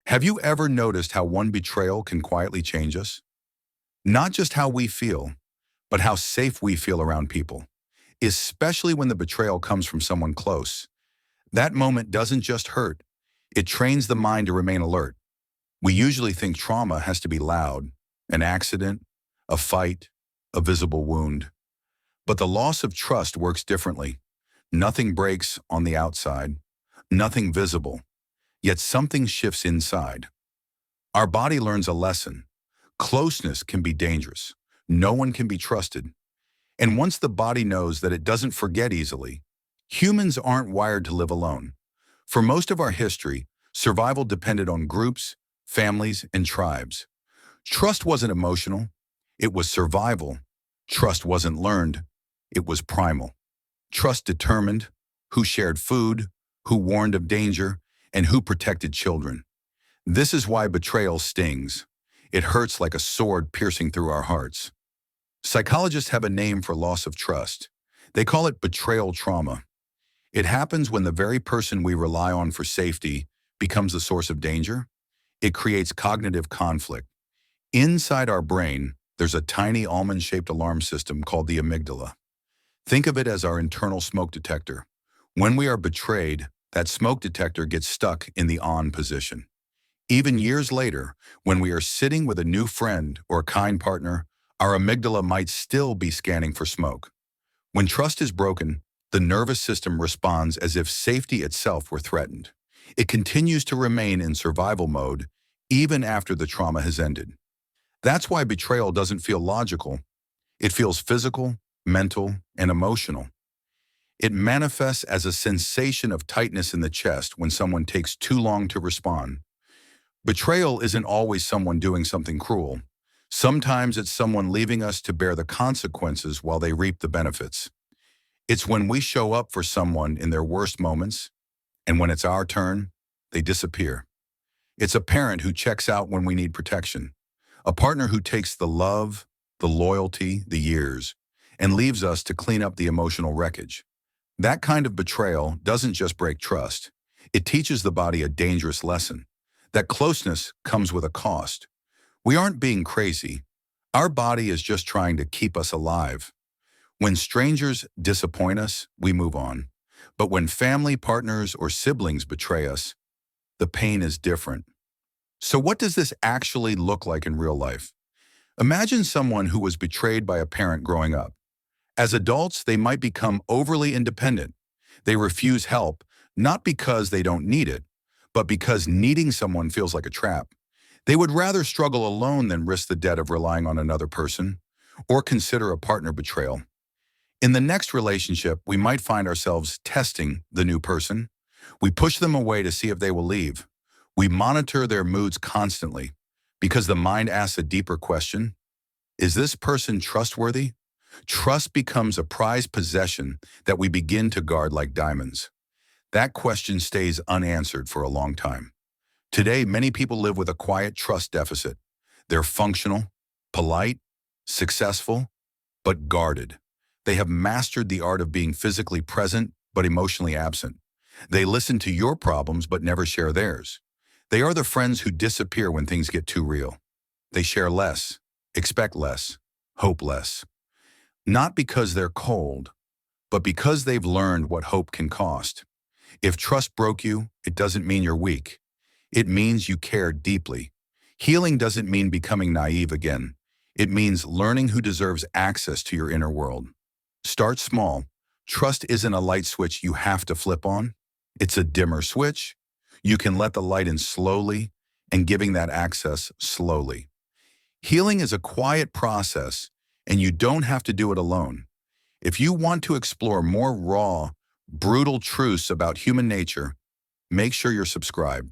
Have you ever noticed how one betrayal can quietly change us? Not just how we feel, but how safe we feel around people, especially when the betrayal comes from someone close. That moment doesn't just hurt, it trains the mind to remain alert. We usually think trauma has to be loud, an accident, a fight, a visible wound. But the loss of trust works differently. Nothing breaks on the outside, nothing visible, yet something shifts inside. Our body learns a lesson. Closeness can be dangerous. No one can be trusted. And once the body knows that it doesn't forget easily, humans aren't wired to live alone. For most of our history, survival depended on groups, families, and tribes. Trust wasn't emotional, it was survival. Trust wasn't learned, it was primal. Trust determined who shared food, who warned of danger, and who protected children. This is why betrayal stings. It hurts like a sword piercing through our hearts. Psychologists have a name for loss of trust. They call it betrayal trauma. It happens when the very person we rely on for safety becomes the source of danger. It creates cognitive conflict. Inside our brain, there's a tiny almond-shaped alarm system called the amygdala. Think of it as our internal smoke detector. When we are betrayed, that smoke detector gets stuck in the on position. Even years later, when we are sitting with a new friend or a kind partner, our amygdala might still be scanning for smoke. When trust is broken, the nervous system responds as if safety itself were threatened. It continues to remain in survival mode even after the trauma has ended. That's why betrayal doesn't feel logical. It feels physical, mental, and emotional. It manifests as a sensation of tightness in the chest when someone takes too long to respond. Betrayal isn't always someone doing something cruel. Sometimes it's someone leaving us to bear the consequences while they reap the benefits. It's when we show up for someone in their worst moments, and when it's our turn, they disappear. It's a parent who checks out when we need protection, a partner who takes the love, the loyalty, the years, and leaves us to clean up the emotional wreckage. That kind of betrayal doesn't just break trust. It teaches the body a dangerous lesson. That closeness comes with a cost. We aren't being crazy. Our body is just trying to keep us alive. When strangers disappoint us, we move on. But when family, partners, or siblings betray us, the pain is different. So what does this actually look like in real life? Imagine someone who was betrayed by a parent growing up. As adults, they might become overly independent. They refuse help, not because they don't need it, but because needing someone feels like a trap. They would rather struggle alone than risk the debt of relying on another person, or consider a partner betrayal. In the next relationship, we might find ourselves testing the new person. We push them away to see if they will leave. We monitor their moods constantly, because the mind asks a deeper question. Is this person trustworthy? Trust becomes a prized possession that we begin to guard like diamonds. That question stays unanswered for a long time. Today, many people live with a quiet trust deficit. They're functional, polite, successful, but guarded. They have mastered the art of being physically present but emotionally absent. They listen to your problems but never share theirs. They are the friends who disappear when things get too real. They share less, expect less, hope less. Not because they're cold, but because they've learned what hope can cost. If trust broke you, it doesn't mean you're weak. It means you care deeply. Healing doesn't mean becoming naive again. It means learning who deserves access to your inner world. Start small. Trust isn't a light switch you have to flip on. It's a dimmer switch. You can let the light in slowly and giving that access slowly. Healing is a quiet process, and you don't have to do it alone. If you want to explore more raw, brutal truths about human nature, make sure you're subscribed.